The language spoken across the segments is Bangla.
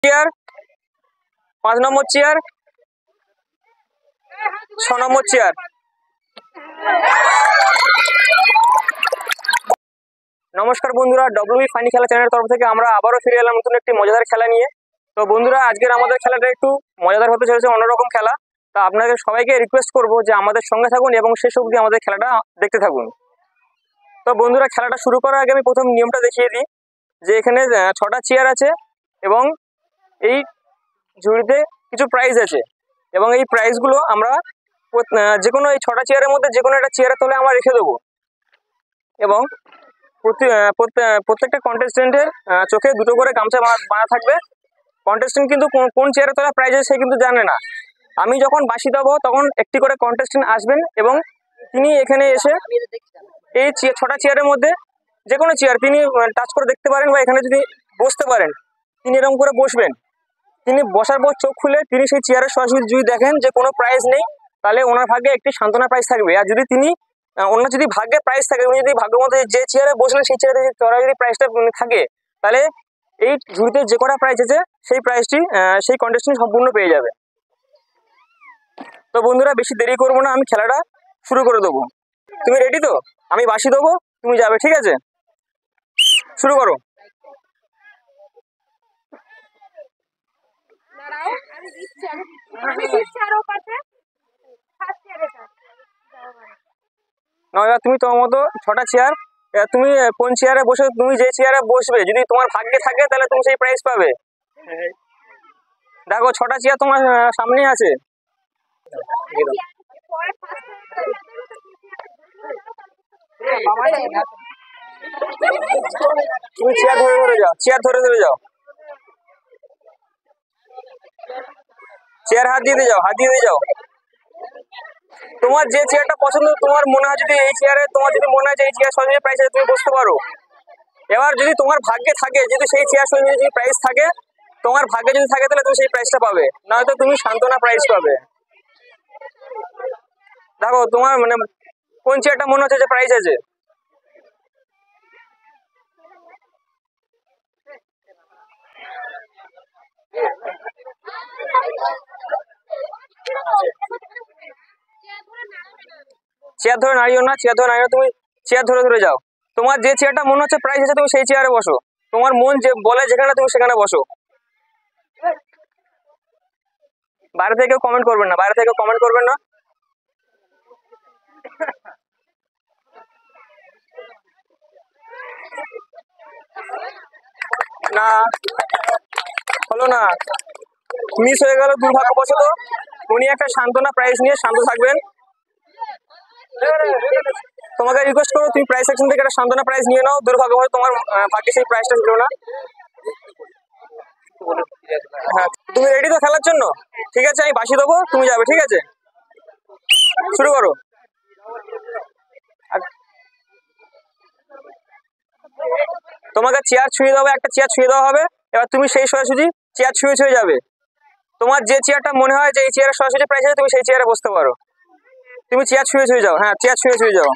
চেয়ার, 5 নম্বর চেয়ার, 6 নম্বর চেয়ার। নমস্কার বন্ধুরা, ডব্লিউবি ফানি খেলা চ্যানেলের তরফ থেকে আমরা আবারও ফিরে এলাম নতুন একটি মজাদার খেলা নিয়ে। তো বন্ধুরা, আজকের আমাদের খেলাটা একটু মজাদার হতে চলেছে, অন্যরকম খেলা। তা আপনাদের সবাইকে রিকোয়েস্ট করবো যে আমাদের সঙ্গে থাকুন এবং শেষ অবধি আমাদের খেলাটা দেখতে থাকুন। তো বন্ধুরা, খেলাটা শুরু করার আগে আমি প্রথম নিয়মটা দেখিয়ে দিই যে এখানে 6টা চেয়ার আছে এবং এই ঝুড়িতে কিছু প্রাইজ আছে এবং এই প্রাইজগুলো আমরা যে কোনো এই 6টা চেয়ারের মধ্যে যে কোনো একটা চেয়ারের তলে আমরা রেখে দেবো এবং প্রত্যেকটা কন্টেস্টেন্টের চোখে দুটো করে গামছা বাঁধা থাকবে। কন্টেস্টেন্ট কিন্তু কোন চেয়ারে তোলা প্রাইজ আছে সে কিন্তু জানে না। আমি যখন বাঁশি দেবো তখন একটি করে কন্টেস্টেন্ট আসবেন এবং তিনি এখানে এসে এই 6টা চেয়ারের মধ্যে যে কোনো চেয়ার তিনি টাচ করে দেখতে পারেন বা এখানে যদি বসতে পারেন তিনি এরকম করে বসবেন। তিনি বসার পর চোখ খুলে তিনি সেই চেয়ারের সরাসরি যদি দেখেন যে কোনো প্রাইজ নেই তাহলে ওনার ভাগ্যে একটি সান্ত্বনা প্রাইজ থাকবে। আর যদি তিনি ওনার যদি ভাগ্যে প্রাইজ থাকে, উনি যদি ভাগ্যের মধ্যে যে চেয়ারে বসলেন সেই চেয়ারে যদি প্রাইজটা থাকে তাহলে এই ঝুড়িতে যে কটা প্রাইজ আছে সেই প্রাইজটি সেই কন্টেস্টেন্ট সম্পূর্ণ পেয়ে যাবে। তো বন্ধুরা, বেশি দেরি করবো না, আমি খেলাটা শুরু করে দেবো। তুমি রেডি তো? আমি বাঁশি দেবো, তুমি যাবে, ঠিক আছে? শুরু করো। না, তুমি তোমার মতো 6টা চেয়ার, তুমি কোন চেয়ারে বসে তুমি যে চেয়ারে বসবে যদি তোমার ভাগ্যে থাকে তাহলে তুমি সেই প্রাইজ পাবে। দেখো 6টা চেয়ার তোমার সামনেই আছে। তুমি চেয়ার ধরে ধরে যাও, চেয়ার ধরে ধরে যাও, চেয়ার হাত দিয়ে যাও, হাত দিয়ে যাও। তোমার যে চেয়ারটা পছন্দ, তোমার মনে হয় যদি এই চেয়ারে তোমার যদি মনে হয় যে এই চেয়ার সঙ্গে প্রাইস আছে তুমি বসতে পারো। এবার যদি তোমার ভাগ্যে থাকে, যদি সেই চেয়ার সঙ্গে যদি প্রাইস থাকে, তোমার ভাগ্যে যদি থাকে তাহলে তুমি সেই প্রাইসটা পাবে, নয়তো তুমি সান্ত্বনা প্রাইজ পাবে। দেখো তোমার মানে কোন চেয়ারটা মনে হচ্ছে যে প্রাইস আছে? চেয়ার ধরে নাড়িও না, চেয়ার ধরে নাড়িও, তুমি চেয়ার ধরে ধরে যাও। তোমার যে চেয়ারটা মনে হচ্ছে প্রাইস আছে তুমি সেই চেয়ারে বসো। তোমার মন যে বলে যেখানে তুমি সেখানে বসো। বাইরে থেকে কেউ কমেন্ট করবেন না, বাইরে থেকে কমেন্ট করবেন না। না হলো না, মিস হয়ে গেল, দুর্ভাগ্যবশত। উনি একটা সান্ত্বনা প্রাইজ নিয়ে শান্ত থাকবেন। তোমাকে রিকোয়েস্ট করবো তুমি প্রাইজ সেকশন থেকে একটা সান্ত্বনা প্রাইজ নিয়ে নাও। দুর্ভাগ্যবশত তোমার ভাগ্যে সেই প্রাইজটা ছিল না। হ্যাঁ, তুমি রেডি তো খেলার জন্য? ঠিক আছে, আমি বাঁশি দেবো, তুমি যাবে, ঠিক আছে? শুরু করো। তোমাকে চেয়ার ছুঁয়ে দেওয়া, একটা চেয়ার ছুঁয়ে দেওয়া হবে। এবার তুমি সেই সরাসরি চেয়ার ছুঁয়ে ছুঁয়ে যাবে। তোমার যে চেয়ারটা মনে হয় যে এই চেয়ারের সরাসরি প্রাইস আছে তুমি সেই চেয়ারে বসতে পারো। তুমি চেয়ার ছুঁয়ে ছুঁয়ে যাও। হ্যাঁ, চেয়ার ছুঁয়ে ছুঁয়ে যাও।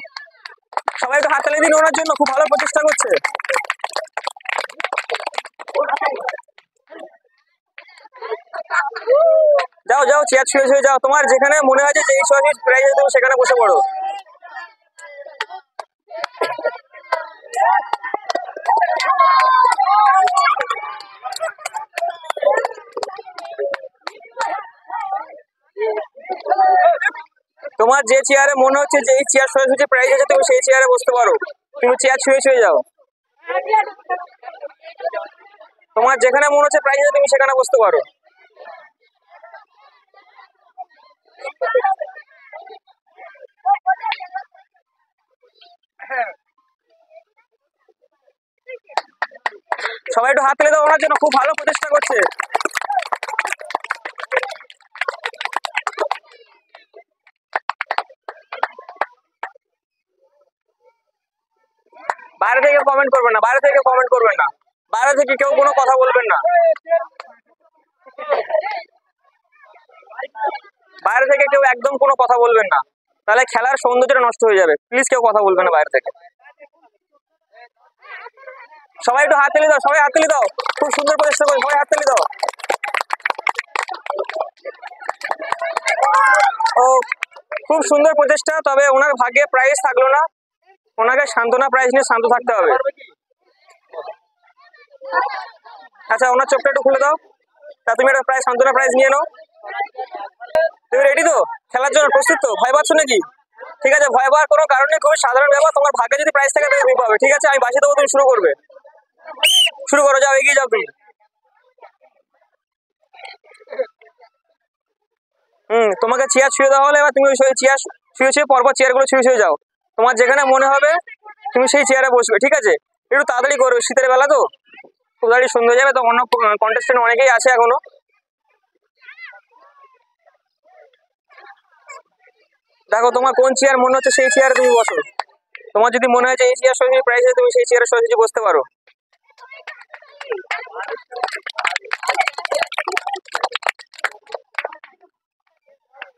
সবাই একটু হাততালি দিন ওনার জন্য, খুব ভালো প্রচেষ্টা করছে। যাও যাও, চেয়ার ছুঁয়ে ছুঁয়ে যাও। তোমার যেখানে মনে হয় যে এই সরাসরি প্রাইস আছে তুমি সেখানে বসে পড়ো। তোমার যে চেয়ারে মনে হচ্ছে যে এই চেয়ার সরাসরি প্রাইস আছে তুমি সেই চেয়ারে বসতে পারো। তুমি চেয়ার ছুঁয়ে ছুঁয়ে যাও। তোমার যেখানে মনে হচ্ছে প্রাইস আছে তুমি সেখানে বসতে পারো। সবাই একটু হাত তুলে দাও ওনার জন্য, খুব ভালো প্রচেষ্টা করছে। বাইরে থেকে কমেন্ট করবেন না, বাইরে থেকে কমেন্ট করবেন না, বাইরে থেকে কেউ কোনো কথা বলবেন না, বাইরে থেকে কেউ একদম কোনো কথা বলবেন না, তাহলে খেলার সৌন্দর্যটা নষ্ট হয়ে যাবে। প্লিজ কেউ কথা বলবেন না বাইরে থেকে। সবাই একটু হাত তালি দাও, সবাই হাত তালি দাও, খুব সুন্দর প্রচেষ্টা করে সবাই হাত তালি দাও। খুব সুন্দর প্রচেষ্টা, তবে ওনার ভাগ্যে প্রাইজ থাকলো না। ওনাকে সান্ত্বনা প্রাইজ নিয়ে শান্ত থাকতে হবে। আচ্ছা, ওনার চোখটা একটু খুলে দাও। তা তুমি একটা প্রাইজ, সান্ত্বনা প্রাইজ নিয়ে নাও। তুমি রেডি তো খেলার জন্য? প্রস্তুত তো? ভয় পাচ্ছ নাকি? ঠিক আছে, ভয় পাওয়ার কোনো কারণ নেই, খুবই সাধারণ ব্যাপার। তোমার ভাগ্যে যদি প্রাইজ থাকে তাহলে তুমি পাবে। ঠিক আছে, আমি বাসি দেবো, তুমি শুরু করবে। শুরু করো, যাও, এগিয়ে যাও তুমি। তোমাকে চেয়ার ছুঁয়ে দেওয়া হলে এবার তুমি ওই চেয়ার ছুঁয়ে ছুঁয়ে পরপর চেয়ারগুলো ছুঁয়ে ছুঁয়ে যাও। তোমার যেখানে মনে হবে তুমি সেই চেয়ারে বসবে। ঠিক আছে, একটু তাড়াতাড়ি করবে, শীতের বেলা তো খুব তাড়াতাড়ি সন্ধ্যে হয়ে যাবে। তো অন্য কন্টেস্টেন্ট অনেকেই আছে এখনো। দেখো তোমার কোন চেয়ার মনে হচ্ছে সেই চেয়ারে তুমি বসো। তোমার যদি মনে হয় যে এই চেয়ার সরাসরি প্রাইস তুমি সেই চেয়ারে সরাসরি বসতে পারো।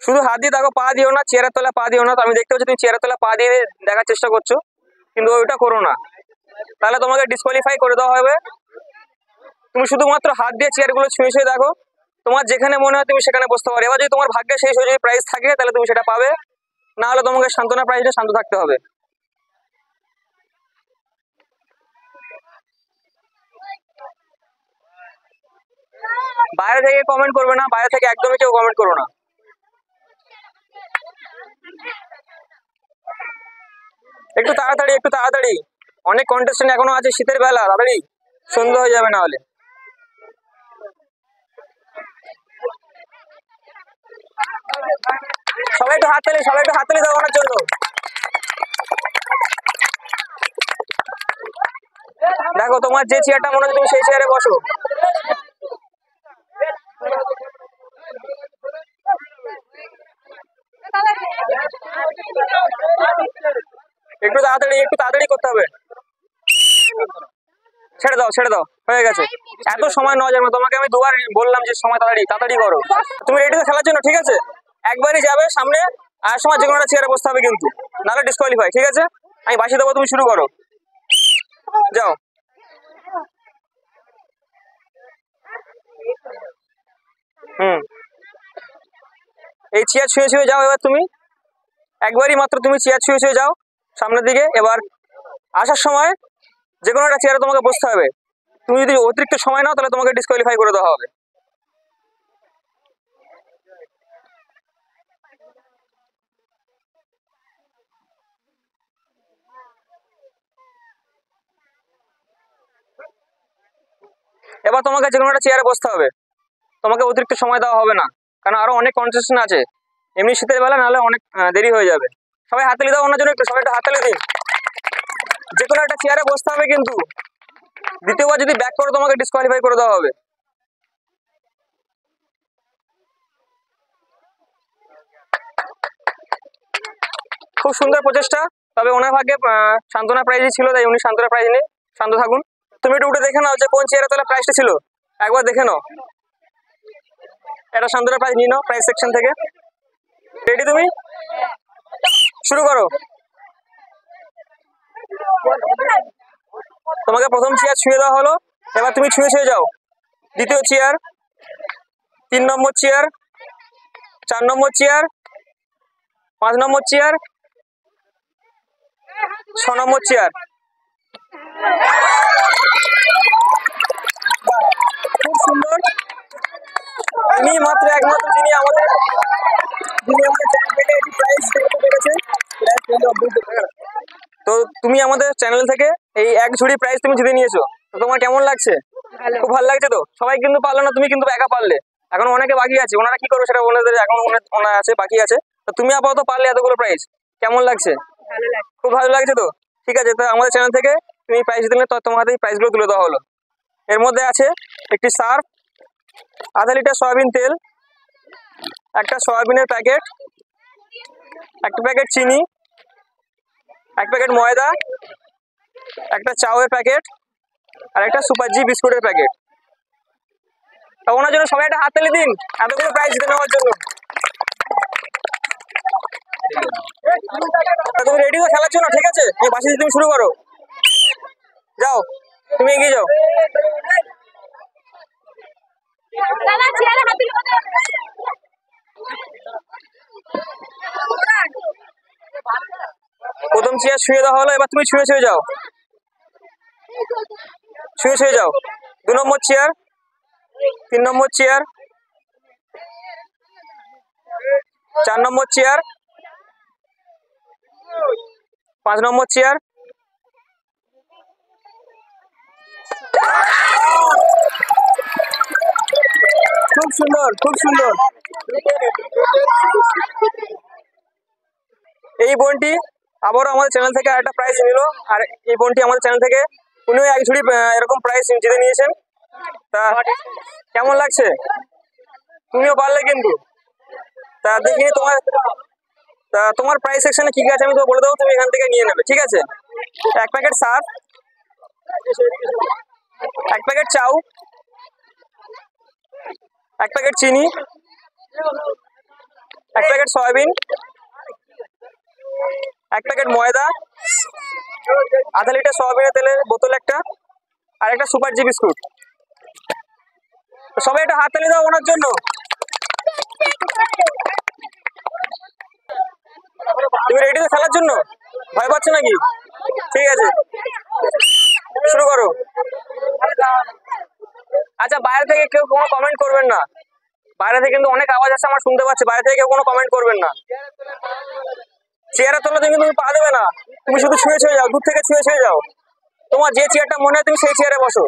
শুধু হাত দিয়ে দেখো, পা দিও না, চেয়ারের তলায় পা দিও না। তো আমি দেখতে পাচ্ছি তুমি চেয়ারের তলায় পা দিয়ে দেখার চেষ্টা করছো, কিন্তু ওইটা করো না, তাহলে তোমাকে ডিসকোয়ালিফাই করে দেওয়া হবে। তুমি শুধুমাত্র হাত দিয়ে চেয়ারগুলো ছুঁয়ে ছুঁয়ে দেখো, তোমার যেখানে মনে হয় তুমি সেখানে বসতে পারো। এবার যদি তোমার ভাগ্যে সেই যদি প্রাইজ থাকে তাহলে তুমি সেটা পাবে, না হলে তোমাকে সান্ত্বনা প্রাইজে শান্ত থাকতে হবে। বাইরে থেকে কমেন্ট করবে না, বাইরে থেকে একদমই কেউ কমেন্ট করো না। একটু তাড়াতাড়ি, একটু তাড়াতাড়ি, অনেক কন্টেস্টেন্ট এখনো আছে, শীতের বেলা, তাড়াতাড়ি, সন্ধ্যা হয়ে যাবে না হলে। সবাই একটু হাততালি, সবাই একটু হাততালি দাও ওনার জন্য। দেখো তোমার যে চেয়ারটা মনে হচ্ছে তুমি সেই চেয়ারে বসো। একটু তাড়াতাড়ি, একটু তাড়াতাড়ি করতে হবে। ছেড়ে দাও, ছেড়ে দাও, হয়ে গেছে। এত সময় নেওয়া যাবে না, তোমাকে আমি দুবার বললাম যে সময় তাড়াতাড়ি তাড়াতাড়ি করো। তুমি রেডি তো খেলার জন্য? ঠিক আছে, একবারই যাবে সামনে, আর সময় যে কোনো একটা চেয়ারে বসতে হবে কিন্তু, নাহলে ডিসকোয়ালিফাই। ঠিক আছে, আমি বাসি দেবো, তুমি শুরু করো, যাও। এই চেয়ার ছুঁয়ে ছুঁয়ে যাও। এবার তুমি একবারই মাত্র তুমি চেয়ার ছুঁয়ে ছুঁয়ে যাও সামনের দিকে। এবার আসার সময় যে কোনো একটা চেয়ারে তোমাকে বসতে হবে। তুমি যদি অতিরিক্ত সময় নাও তাহলে তোমাকে ডিসকোয়ালিফাই করে দেওয়া হবে। এবার তোমাকে যে কোনো একটা চেয়ারে বসতে হবে, তোমাকে অতিরিক্ত সময় দেওয়া হবে না, কারণ আরো অনেক কন্টেস্টেন্ট আছে। এমনি শীতের বেলা, নাহলে অনেক দেরি হয়ে যাবে। সবাই হাততালি দাও ওনার জন্য, একটু সবাই একটু হাততালি দিন। যে কোনো একটা চেয়ারে বসতে হবে কিন্তু, দ্বিতীয়বার যদি ব্যাক করো তোমাকে ডিসকোয়ালিফাই করে দেওয়া হবে। খুব সুন্দর প্রচেষ্টা, তবে ওনার ভাগ্যে সান্ত্বনা প্রাইজই ছিল, তাই উনি সান্ত্বনা প্রাইজ নেই। শান্ত থাকুন। তুমি একটু উঠে দেখে নাও যে কোন চেয়ারে তাহলে প্রাইজটা ছিল, একবার দেখে নাও। এটা সান্ত্বনা প্রাইজ নিয়ে নাও প্রাইজ সেকশন থেকে। রেডি তুমি? শুরু করো। তোমাকে প্রথম চেয়ার ছুঁয়ে দেওয়া হলো, এবার তুমি ছুঁয়ে ছুঁয়ে যাও। দ্বিতীয় চেয়ার, 3 নম্বর চেয়ার, 4 নম্বর চেয়ার, 5 নম্বর চেয়ার, 6 নম্বর চেয়ার। খুব সুন্দর। ইনি মাত্র একমাত্র যিনি আমাদের চ্যানেল থেকে একটি প্রাইজ পেতে পেরেছে। তো তুমি আমাদের চ্যানেল থেকে এই এক ঝুড়ি প্রাইজ তুমি জিতে নিয়েছো। তো তোমার কেমন লাগছে? খুব ভালো লাগছে তো? সবাই কিন্তু পারলো না, তুমি কিন্তু একা পারলে। এখন অনেকে বাকি আছে, ওনারা কি করবে সেটা ওনাদের এখন ওনার আছে, বাকি আছে। তো তুমি আপাতত পারলে এতগুলো প্রাইজ, কেমন লাগছে? খুব ভালো লাগছে তো? ঠিক আছে, তো আমাদের চ্যানেল থেকে তুমি প্রাইজ দিলে তো তোমার হাতে প্রাইজগুলো তুলে দেওয়া হলো। এর মধ্যে আছে একটি সার্ফ, আধা লিটার সয়াবিন তেল, একটা সয়াবিনের প্যাকেট, একটা প্যাকেট চিনি, এক প্যাকেট ময়দা, একটা চাউয়ের প্যাকেট, আর একটা সুপার জি বিস্কুটের প্যাকেট। তো ওনার জন্য সবাই একটা হাততালি দিন এতগুলো প্রাইজ জিতে নেওয়ার জন্য। তুমি রেডি তো খেলার জন্য? ঠিক আছে, তুমি বাসি তুমি শুরু করো, যাও, তুমি এগিয়ে যাও। চেয়ার শুয়ে দেওয়া হলো, এবার তুমি শুয়ে যাও, শুয়ে যাও। 2 নম্বর চেয়ার, 3 নম্বর চেয়ার, 4 নম্বর চেয়ার, 5 নম্বর চেয়ার। খুব সুন্দর, খুব সুন্দর। এই বোনটি আবারও আমাদের চ্যানেল থেকে আরেকটা প্রাইজ নিল, আর এই বোনটি আমাদের চ্যানেল থেকে উনিও এক ঝুড়ি এরকম প্রাইজ জিতে নিয়েছেন। তা কেমন লাগছে? তুমিও পারলে কিন্তু। তা দেখি তোমার প্রাইস সেকশনে কি কি আছে আমি তো বলে দেবো, তুমি এখান থেকে নিয়ে নেবে, ঠিক আছে? 1 প্যাকেট সার্ফ, 1 প্যাকেট চাউ, 1 প্যাকেট চিনি, 1 প্যাকেট সয়াবিন, 1 প্যাকেট ময়দা, আধা লিটার সয়াবিনের তেলের বোতল একটা, আর একটা সুপার জি বিস্কুট। সবাই একটা হাত তালি দাও ওনার জন্য। তুমি রেডি তো খেলার জন্য? ভয় পাচ্ছ নাকি? ঠিক আছে, শুরু করো। আচ্ছা, বাইরে থেকে কেউ কোনো কমেন্ট করবেন না, বাইরে থেকে কিন্তু অনেক আওয়াজ আছে আমার শুনতে পাচ্ছি, বাইরে থেকে কেউ কোনো কমেন্ট করবেন না। চেয়ারের তলাতে কিন্তু তুমি পা দেবে না, তুমি শুধু ছুঁয়ে যাও, দূর থেকে ছুঁয়ে যাও। তোমার যে চেয়ারটা মনে হয় তুমি সেই চেয়ারে বসো।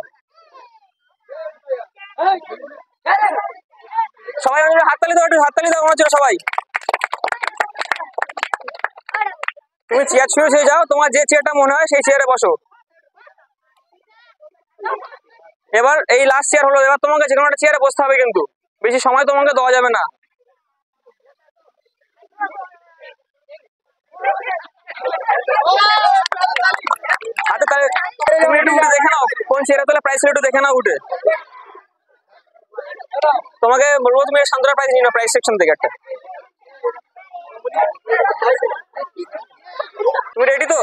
সবাই হাততালি দাও, একটু হাততালি দাও ওনার জন্য সবাই। তুমি চেয়ার ছুঁয়ে যাও, তোমার যে চেয়ারটা মনে হয় সেই চেয়ারে বসো। এবার এই লাস্ট চেয়ার হলো, এবার তোমাকে যে কোনো একটা চেয়ারে বসতে হবে, কিন্তু বেশি সময় তোমাকে দেওয়া যাবে না। আচ্ছা, তাহলে তুমি একটু উঠে দেখে নাও কোন চেয়ারে, তাহলে প্রাইস একটু দেখে নাও উঠে। তোমাকে বলবো তুমি শান্তরা প্রাইস নিয়ে নাও প্রাইস সেকশন থেকে একটা। তুমি রেডি তো?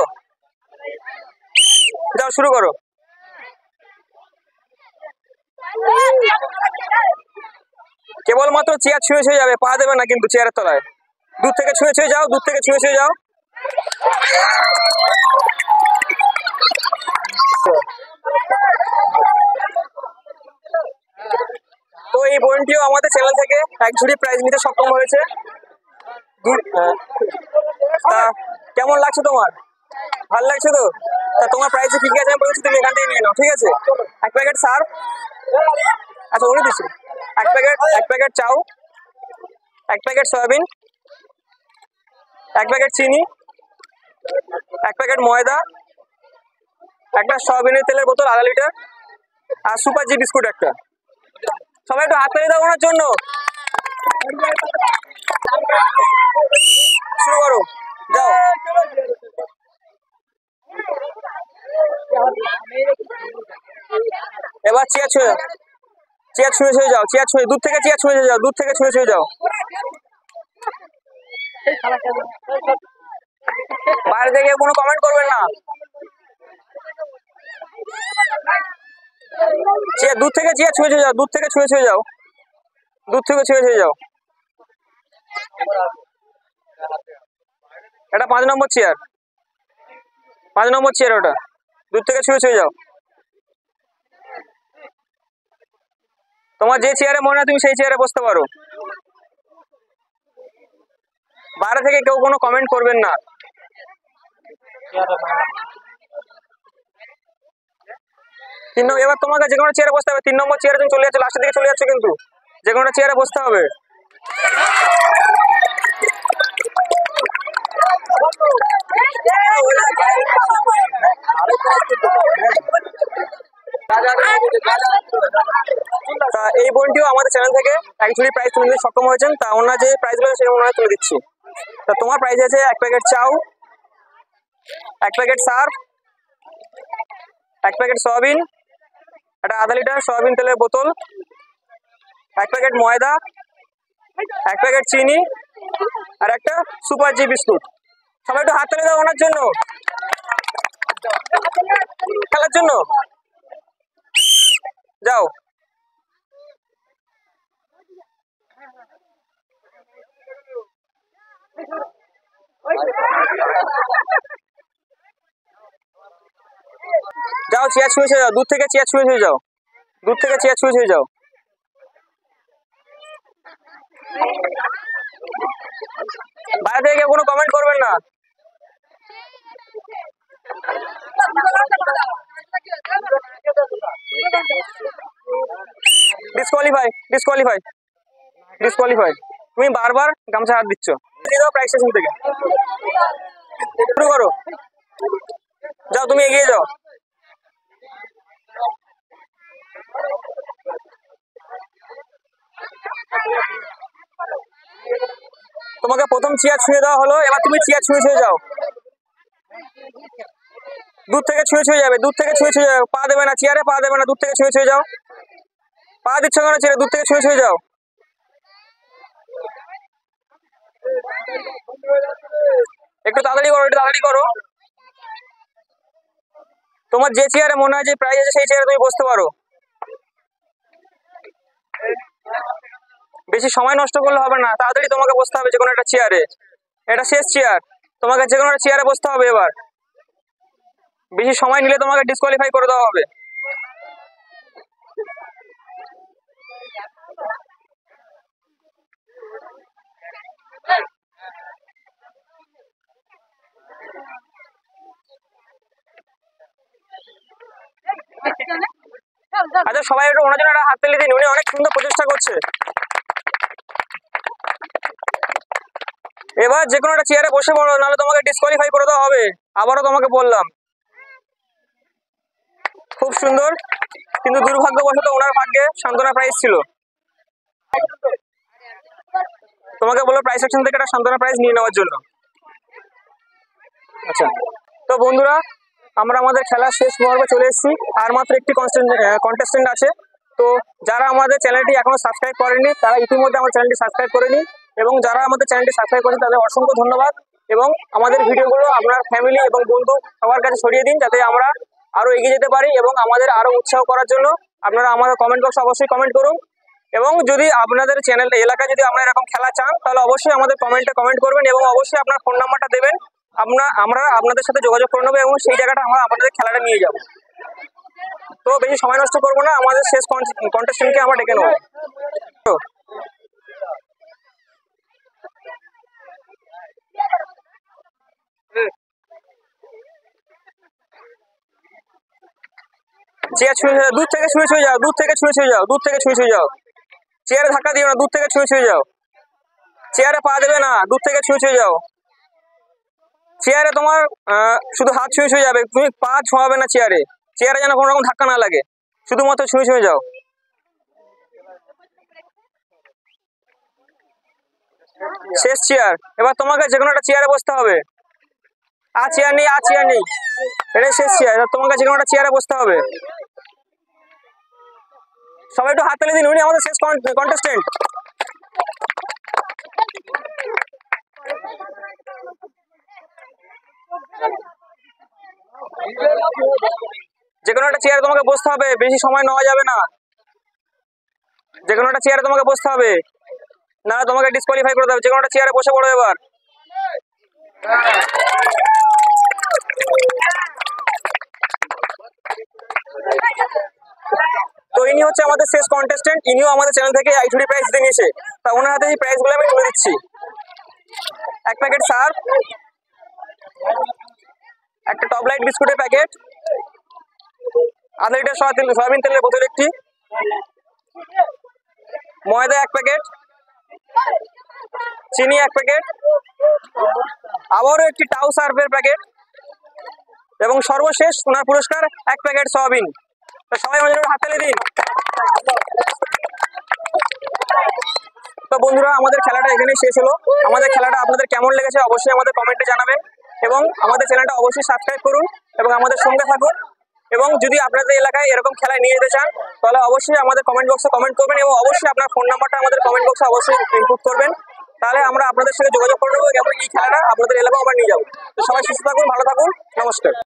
যাও শুরু করো। কেবলমাত্র চেয়ার ছুঁয়ে যাবে, পা দেবে না কিন্তু চেয়ারের তলায়। দূর থেকে ছুঁয়ে যাও, দূর থেকে ছুঁয়ে যাও। তো এই বোনটিও আমাদের চ্যানেল থেকে এক ঝুড়ি প্রাইজ নিতে সক্ষম হয়েছে। তা কেমন লাগছে তোমার? ভালো লাগছে তো? তা তোমার প্রাইসে কি কি আছে আমি বলছি, তুমি এখান থেকে নিয়ে নাও, ঠিক আছে? 1 প্যাকেট সার্ফ, আচ্ছা উনি দিচ্ছি, 1 প্যাকেট চাউ, 1 প্যাকেট সয়াবিন, 1 প্যাকেট চিনি, 1 প্যাকেট ময়দা, একটা সয়াবিনের তেলের বোতল আধা লিটার, আর সুপার জি বিস্কুট একটা। সবাই একটু হাত তালি দাও ওনার জন্য। শুরু করো, যাও। এবার চেয়ার ছুঁয়ে যাও, চেয়ার ছুঁয়ে যাও, চেয়ার ছুঁয়ে দূর থেকে চেয়ার ছুঁয়ে যাও, দূর থেকে ছুঁয়ে যাও। বাইরে থেকে কোনো কমেন্ট করবেন না। দূর থেকে চেয়ার ছুঁয়ে যাও, দূর থেকে ছুঁয়ে যাও, দূর থেকে ছুঁয়ে যাও। এটা 5 নম্বর চেয়ার, 5 নম্বর চেয়ার, ওটা দূর থেকে ছুঁয়ে যাও। তোমার যে চেয়ারে মনে হয় তুমি সেই চেয়ারে বসতে পারো। বাইরে থেকে কেউ কোনো কমেন্ট করবেন না। এবার তোমাকে যে কোনো চেয়ারে বসতে হবে। 3 নম্বর চেয়ারে তুমি চলে যাচ্ছ, লাস্টের দিকে চলে যাচ্ছ, কিন্তু যে কোনো চেয়ারে বসতে হবে। এই বোনটিও আমাদের চ্যানেল থেকে এক ঝুড়ি প্রাইজ তুলে নিতে সক্ষম হয়েছেন। তা ওনার যে প্রাইজ গুলো সেটা ওনারা তুলে দিচ্ছি। তা তোমার প্রাইজ আছে 1 প্যাকেট চাউ, 1 প্যাকেট সার্ফ, 1 প্যাকেট সয়াবিন, একটা আধা লিটার সয়াবিন তেলের বোতল, 1 প্যাকেট ময়দা, 1 প্যাকেট চিনি, আর একটা সুপার জি বিস্কুট। সবাই একটু হাত তালি দাও ওনার জন্য, খেলার জন্য। যাও। যাও চেয়ার ছুঁয়ে ছুঁয়ে যাও, দূর থেকে চেয়ার ছুঁয়ে ছুঁয়ে যাও, দূর থেকে চেয়ার ছুঁয়ে ছুঁয়ে যাও। বাইরে থেকে কেউ কোনো কমেন্ট করবেন না। Disqualify, disqualify, disqualify. তুমি বারবার গামছা হাত দিচ্ছ। দিয়ে দাও প্রাইস স্টেশন থেকে, শুরু করো। যাও তুমি এগিয়ে যাও। তোমাকে প্রথম চেয়ার ছুঁয়ে দেওয়া হলো, এবার তুমি চেয়ার ছুঁয়ে ছুঁয়ে যাও। দূর থেকে ছুঁয়ে ছুঁয়ে যাবে, দূর থেকে ছুঁয়ে ছুঁয়ে যাবে। পা দেবে না চেয়ারে, পা দেবে না, দূর থেকে ছুঁয়ে ছুঁয়ে যাও। পা দিচ্ছ কেন চেয়ারে? দূর থেকে ছুঁয়ে ছুঁয়ে যাও। একটু তাড়াতাড়ি করো, একটু তাড়াতাড়ি করো। তোমার যে চেয়ারে মনে হয় যে প্রাইস আছে সেই চেয়ারে তুমি বসতে পারো। বেশি সময় নষ্ট করলে হবে না, তাড়াতাড়ি তোমাকে বসতে হবে যে কোনো একটা চেয়ারে। এটা শেষ চেয়ার, তোমাকে যে কোনো একটা চেয়ারে বসতে হবে। এবার বেশি সময় নিলে তোমাকে ডিসকোয়ালিফাই করে দেওয়া হবে। আচ্ছা সবাই একটু ওনার জন্য একটা হাত তালি দিন, উনি অনেক সুন্দর প্রচেষ্টা করছে। এবার যে কোনো একটা চেয়ারে বসে পড়ো, নাহলে তোমাকে ডিসকোয়ালিফাই করে দেওয়া হবে। আবারও তোমাকে বললাম। খুব সুন্দর, কিন্তু দুর্ভাগ্যবশত ওনার ভাগ্যে সান্ত্বনা প্রাইজ ছিল। তোমাকে বলো প্রাইজ সেকশন থেকে একটা সান্ত্বনা প্রাইজ নিয়ে নেওয়ার জন্য। আচ্ছা, তো বন্ধুরা আমরা আমাদের খেলার শেষ পর্বে চলে এসেছি। আর মাত্র একটি কন্টেস্টেন্ট আছে। তো যারা আমাদের চ্যানেলটি এখনো সাবস্ক্রাইব করেনি তারা ইতিমধ্যে আমার চ্যানেলটি সাবস্ক্রাইব করে নিন, এবং যারা আমাদের চ্যানেলটি সাবস্ক্রাইব করেন তাদের অসংখ্য ধন্যবাদ। এবং আমাদের ভিডিওগুলো আপনার ফ্যামিলি এবং বন্ধু সবার কাছে ছড়িয়ে দিন, যাতে আমরা আরো এগিয়ে যেতে পারি। এবং আমাদের আরো উৎসাহ করার জন্য আপনারা আমাদের কমেন্ট বক্সে অবশ্যই কমেন্ট করুন। এবং যদি আপনাদের চ্যানেল এলাকায় যদি আপনারা এরকম খেলা চান তাহলে অবশ্যই আমাদের কমেন্টে কমেন্ট করবেন, এবং অবশ্যই আপনার ফোন নাম্বারটা দেবেন। আমরা আপনাদের সাথে যোগাযোগ করে নেবো এবং সেই জায়গাটা আমরা আপনাদের খেলাটা নিয়ে যাব। তো বেশি সময় নষ্ট করবো না, আমাদের শেষ কন্টেস্টেন্টকে আমরা ডেকে নেবো। চেয়ার ছুঁয়ে দূর থেকে ছুঁয়ে ছুঁয়ে যাও, দূর থেকে ছুঁয়ে ছুঁয়ে যাও, দূর থেকে ছুঁয়ে ছুঁয়ে যাও। চেয়ারে ধাক্কা দিও না, দূর থেকে ছুঁয়ে ছুঁয়ে যাও। চেয়ারে পা দেবে না, দূর থেকে ছুঁয়ে ছুঁয়ে যাও। চেয়ারে তোমার শুধু হাত ছুঁয়ে ছুঁয়ে যাবে, তুমি পা ছোঁয়াবে না চেয়ারে। চেয়ারে যেন কোনো রকম ধাক্কা না লাগে, শুধুমাত্র ছুঁয়ে ছুঁয়ে যাও। শেষ চেয়ার, এবার তোমাকে যে কোনো একটা চেয়ারে বসতে হবে। আর চেয়ার নেই, আর চেয়ার নেই, এটাই শেষ চেয়ার। এবার তোমাকে যে কোনো একটা চেয়ারে বসতে হবে। সবাই একটু হাত তালি দিন, উনি আমাদের শেষ কন্টেস্টেন্ট। যে কোনো একটা চেয়ারে তোমাকে বসতে হবে, বেশি সময় নেওয়া যাবে না। যে কোনো একটা চেয়ারে তোমাকে বসতে হবে, না তোমাকে ডিসকোয়ালিফাই করে দেবে। যে কোনো একটা চেয়ারে বসে পড়ো এবার। তো ইনি হচ্ছে আমাদের শেষ কন্টেস্টেন্ট, ইনিও আমাদের চ্যানেল থেকে আইছুরি প্রাইজ দিয়ে নিয়েছে। তা ওনার হাতে এই প্রাইজগুলো আমি তুলে দিচ্ছি। এক প্যাকেট সার্ফ, একটা টপ লাইট বিস্কুটের প্যাকেট, আধা লিটার সয়াবিন তেলের বোতল একটি, ময়দা এক প্যাকেট, চিনি এক প্যাকেট, আবারও একটি টাউ সার্ফের প্যাকেট, এবং সর্বশেষ ওনার পুরস্কার এক প্যাকেট সয়াবিন। তো সবাই আমাদের হাততালি দিন। তো বন্ধুরা আমাদের খেলাটা এখানেই শেষ হলো। আমাদের খেলাটা আপনাদের কেমন লেগেছে অবশ্যই আমাদের কমেন্টে জানাবেন, এবং আমাদের চ্যানেলটা অবশ্যই সাবস্ক্রাইব করুন এবং আমাদের সঙ্গে থাকুন। এবং যদি আপনাদের এলাকায় এরকম খেলায় নিয়ে যেতে চান তাহলে অবশ্যই আমাদের কমেন্ট বক্সে কমেন্ট করবেন, এবং অবশ্যই আপনার ফোন নাম্বারটা আমাদের কমেন্ট বক্সে অবশ্যই ইনপুট করবেন। তাহলে আমরা আপনাদের সাথে যোগাযোগ করে নেবো এবং এই খেলাটা আপনাদের এলাকায় আমরা নিয়ে যাবো। তো সবাই সুস্থ থাকুন, ভালো থাকুন, নমস্কার।